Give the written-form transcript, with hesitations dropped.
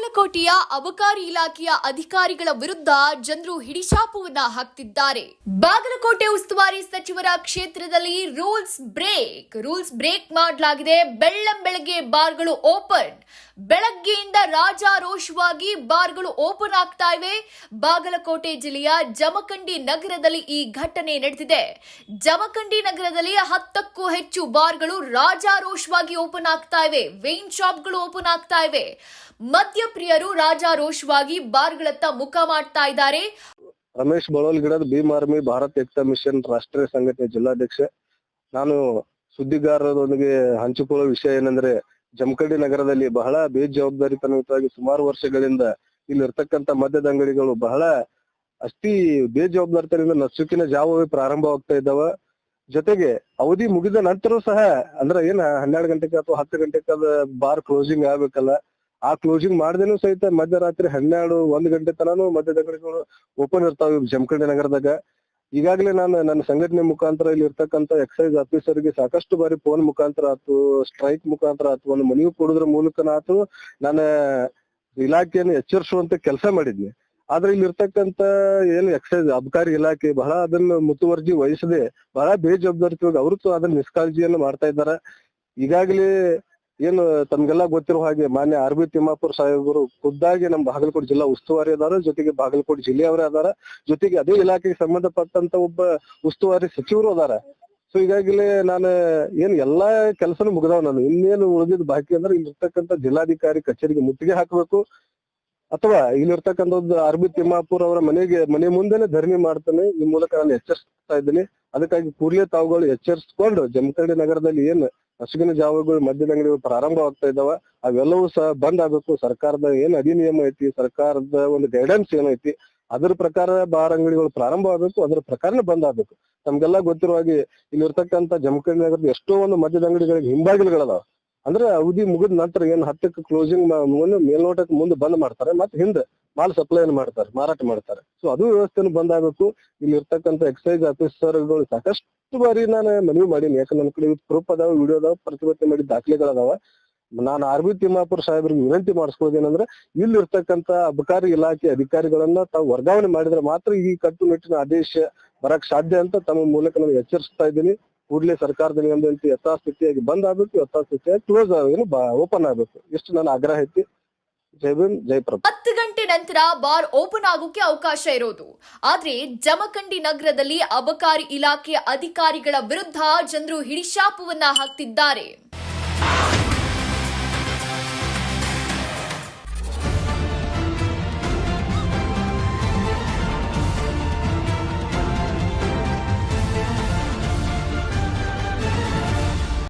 ಬಾಗಲಕೋಟೆಯ ಅಬಕಾರಿ ಇಲಾಖೆಯ ಅಧಿಕಾರಿಗಳ ವಿರುದ್ಧ ಜನರು ಹಿಡಿಶಾಪವನ್ನ ಹಾಕ್ತಿದ್ದಾರೆ. ಬಾಗಲಕೋಟೆ ಉಸ್ತುವಾರಿ ಸಚಿವರ ಕ್ಷೇತ್ರದಲ್ಲಿ ರೂಲ್ಸ್ ಬ್ರೇಕ್ ಮಾಡಲಾಗಿದೆ. ಬೆಳ್ಳಂಬೆಳಗ್ಗೆ ಬಾರ್ಗಳು ಓಪನ್. ಬೆಳಗ್ಗೆಯಿಂದ ರಾಜಾರೋಷವಾಗಿ ಬಾರ್ಗಳು ಓಪನ್ ಆಗ್ತಾ ಇವೆ. ಬಾಗಲಕೋಟೆ ಜಿಲ್ಲೆಯ ಜಮಖಂಡಿ ನಗರದಲ್ಲಿ ಈ ಘಟನೆ ನಡೆದಿದೆ. ಜಮಖಂಡಿ ನಗರದಲ್ಲಿ 10ಕ್ಕೂ ಹೆಚ್ಚು ಬಾರ್ಗಳು ರಾಜಾರೋಷವಾಗಿ ಓಪನ್ ಆಗ್ತಾ ಇವೆ. ವೈನ್ ಶಾಪ್ಗಳು ಓಪನ್ ಆಗ್ತಾ ಇವೆ. ಮದ್ಯಪ್ರಿಯರು ರಾಜಾರೋಷವಾಗಿ ಬಾರ್ಗಳತ್ತ ಮುಖ ಮಾಡ್ತಾ ಇದ್ದಾರೆ. ರಮೇಶ್ ಬಳೋಲ್ಗಿಡದ ಭೀಮ್ ಆರ್ಮಿ ಭಾರತ್ ಏಕತಾ ಮಿಷನ್ ರಾಷ್ಟ್ರೀಯ ಸಂಘಟನೆ ಜಿಲ್ಲಾಧ್ಯಕ್ಷ. ನಾನು ಸುದ್ದಿಗಾರರೊಂದಿಗೆ ಹಂಚಿಕೊಳ್ಳುವ ವಿಷಯ ಏನಂದ್ರೆ, ಜಮಖಂಡಿ ನಗರದಲ್ಲಿ ಬಹಳ ಬೇಜವಾಬ್ದಾರಿತನವಾಗಿ ಸುಮಾರು ವರ್ಷಗಳಿಂದ ಇಲ್ಲಿರ್ತಕ್ಕಂಥ ಮದ್ಯದ ಅಂಗಡಿಗಳು ಬಹಳ ಅಷ್ಟೇ ಬೇಜವಾಬ್ದಾರಿತನದಿಂದ ನಸುಕಿನ ಜಾವವೇ ಪ್ರಾರಂಭವಾಗ್ತಾ ಇದ್ದಾವ. ಜೊತೆಗೆ ಅವಧಿ ಮುಗಿದ ನಂತರ ಸಹ ಅಂದ್ರೆ 12 ಗಂಟೆಗೆ ಅಥವಾ 10 ಗಂಟೆಗೆ ಬಾರ್ ಕ್ಲೋಸಿಂಗ್ ಆಗ್ಬೇಕಲ್ಲ, ಆ ಕ್ಲೋಸಿಂಗ್ ಮಾಡದೇನು ಸಹಿತ ಮಧ್ಯರಾತ್ರಿ 12-1 ಗಂಟೆ ತನಾನು ಮದ್ಯದ ಅಂಗಡಿಗಳು ಓಪನ್ ಇರ್ತಾವ ಜಮಖಂಡಿ ನಗರದಾಗ. ಈಗಾಗಲೇ ನಾನು ನನ್ನ ಸಂಘಟನೆ ಮುಖಾಂತರ ಇಲ್ಲಿ ಇರ್ತಕ್ಕಂಥ ಎಕ್ಸೈಸ್ ಆಫೀಸರ್ಗೆ ಸಾಕಷ್ಟು ಬಾರಿ ಫೋನ್ ಮುಖಾಂತರ ಆತು, ಸ್ಟ್ರೈಕ್ ಮುಖಾಂತರ ಆತು, ಒಂದು ಮನವಿ ಕೊಡೋದ್ರ ಮೂಲಕನಾತು ನಾನು ಇಲಾಖೆಯನ್ನು ಎಚ್ಚರಿಸುವಂತ ಕೆಲಸ ಮಾಡಿದ್ನಿ. ಆದ್ರೆ ಇಲ್ಲಿ ಇರ್ತಕ್ಕಂತ ಏನು ಎಕ್ಸೈಸ್ ಅಬಕಾರಿ ಇಲಾಖೆ ಬಹಳ ಅದನ್ನ ಮುತುವರ್ಜಿ ವಹಿಸದೆ ಬಹಳ ಬೇಜವಾಬ್ದಾರಿತವಾಗಿ ಅವರು ಅದನ್ನ ನಿಷ್ಕಾಳಜಿಯನ್ನು ಮಾಡ್ತಾ ಇದ್ದಾರೆ. ಈಗಾಗಲೇ ಏನು ತಮ್ಗೆಲ್ಲ ಗೊತ್ತಿರುವ ಹಾಗೆ ಮಾನ್ಯ ಆರ್.ಬಿ. ತಿಮ್ಮಾಪುರ್ ಸಾಹೇಬರು ಖುದ್ದಾಗಿ ನಮ್ಮ ಬಾಗಲಕೋಟೆ ಜಿಲ್ಲಾ ಉಸ್ತುವಾರಿ ಅದಾರ, ಜೊತೆಗೆ ಬಾಗಲಕೋಟೆ ಜಿಲ್ಲೆಯವರೇ ಅದಾರ, ಜೊತೆಗೆ ಅದೇ ಇಲಾಖೆಗೆ ಸಂಬಂಧಪಟ್ಟಂತ ಒಬ್ಬ ಉಸ್ತುವಾರಿ ಸಚಿವರು ಅದಾರ. ಸೊ ಈಗಾಗಲೇ ನಾನು ಎಲ್ಲಾ ಕೆಲಸನೂ ಮುಗಿದಾವ್. ನಾನು ಇನ್ನೇನು ಉಳಿದಿದ್ ಬಾಕಿ ಅಂದ್ರೆ ಇಲ್ಲಿರ್ತಕ್ಕಂಥ ಜಿಲ್ಲಾಧಿಕಾರಿ ಕಚೇರಿಗೆ ಮುತ್ತಿಗೆ ಹಾಕಬೇಕು, ಅಥವಾ ಇಲ್ಲಿರ್ತಕ್ಕಂಥ ಆರ್.ಬಿ. ತಿಮ್ಮಾಪುರ್ ಅವರ ಮನೆ ಮುಂದೆನೆ ಧರಣಿ ಮಾಡ್ತಾನೆ. ಈ ಮೂಲಕ ನಾನು ಎಚ್ಚರಿಸ್ತಾ ಇದ್ದೀನಿ. ಅದಕ್ಕಾಗಿ ಕೂಡಲೇ ತಾವುಗಳು ಎಚ್ಚರಿಸಿಕೊಂಡು ಜಮಖಂಡಿ ನಗರದಲ್ಲಿ ಹಸುವಿನ ಜಾವಗಳು ಮದ್ಯದ ಅಂಗಡಿಗಳು ಪ್ರಾರಂಭವಾಗ್ತಾ ಇದಾವ, ಅವೆಲ್ಲವೂ ಸಹ ಬಂದ್ ಆಗ್ಬೇಕು. ಸರ್ಕಾರದ ಅಧಿನಿಯಮ ಐತಿ, ಸರ್ಕಾರದ ಒಂದು ಗೈಡೆನ್ಸ್ ಏನೈತಿ, ಅದ್ರ ಪ್ರಕಾರ ಬಾರ್ ಅಂಗಡಿಗಳು ಪ್ರಾರಂಭ ಆಗ್ಬೇಕು, ಅದ್ರ ಪ್ರಕಾರನೇ ಬಂದ್ ಆಗ್ಬೇಕು. ತಮ್ಗೆಲ್ಲ ಗೊತ್ತಿರುವ ಹಾಗೆ ಇಲ್ಲಿರ್ತಕ್ಕಂಥ ಜಮಖಂಡಿ ನಗರದ ಎಷ್ಟೋ ಒಂದು ಮದ್ಯದ ಅಂಗಡಿಗಳಿಗೆ ಹಿಂಬಾಗಿಲುಗಳದಾವ. ಅಂದ್ರೆ ಅವಧಿ ಮುಗಿದ ನಂತರ 10ಕ್ಕೆ ಕ್ಲೋಸಿಂಗ್ ಮೇಲ್ನೋಟಕ್ಕೆ ಮುಂದೆ ಬಂದ್ ಮಾಡ್ತಾರೆ, ಮತ್ತೆ ಹಿಂದೆ ಮಾಲ್ ಸಪ್ಲೈ ಮಾಡ್ತಾರೆ, ಮಾರಾಟ ಮಾಡ್ತಾರೆ. ಸೊ ಅದು ವ್ಯವಸ್ಥೆನೂ ಬಂದ್ ಆಗ್ಬೇಕು. ಇಲ್ಲಿ ಇರ್ತಕ್ಕಂಥ ಎಕ್ಸೈಸ್ ಆಫೀಸರ್ಗಳು ಸಾಕಷ್ಟು ಬಾರಿ ನಾನು ಮನವಿ ಮಾಡೀನಿ. ಯಾಕಂದ್ರೆ ನನ್ನ ಕಡೆ ಪ್ರೂಫ್ ಅದಾವ, ವಿಡಿಯೋ ಅದಾವ, ಪ್ರತಿಭಟನೆ ಮಾಡಿದ ದಾಖಲೆಗಳದಾವ. ನಾನು ಆರ್.ಬಿ. ತಿಮ್ಮಾಪುರ್ ಸಾಹೇಬರಿಗೆ ವಿನಂತಿ ಮಾಡಿಸ್ಕೊಳ್ಳೋದೇನಂದ್ರೆ, ಇಲ್ಲಿ ಇರ್ತಕ್ಕಂಥ ಅಬಕಾರಿ ಇಲಾಖೆ ಅಧಿಕಾರಿಗಳನ್ನ ತಾವು ವರ್ಗಾವಣೆ ಮಾಡಿದ್ರೆ ಮಾತ್ರ ಈ ಕಟ್ಟುನಿಟ್ಟಿನ ಆದೇಶ ಬರಕ್ ಸಾಧ್ಯ ಅಂತ ತಮ್ಮ ಮೂಲಕ ನಾನು ಎಚ್ಚರಿಸ್ತಾ ಇದ್ದೀನಿ. ಕೂಡಲೇ ಸರ್ಕಾರದ ನಿಯಮದಂತೆ ಯಥಾಸ್ಥಿತಿಯಾಗಿ ಬಂದ್ ಆಗ್ಬೇಕು, ಯಥಾಸ್ಥಿತಿಯಾಗಿ ಕ್ಲೋಸ್ ಓಪನ್ ಆಗ್ಬೇಕು. ಇಷ್ಟು ನನ್ನ ಆಗ್ರಹ ಐತಿ. ಜೈ ಭೀಮ್, ಜೈ ಪ್ರಭು. 10 ಗಂಟೆ ನಂತರ ಬಾರ್ ಓಪನ್ ಆಗೋಕೆ ಅವಕಾಶ ಇರೋದು. ಆದ್ರೆ ಜಮಖಂಡಿ ನಗರದಲ್ಲಿ ಅಬಕಾರಿ ಇಲಾಖೆ ಅಧಿಕಾರಿಗಳ ವಿರುದ್ಧ ಜನರು ಹಿಡಿಶಾಪವನ್ನ ಹಾಕ್ತಿದ್ದಾರೆ.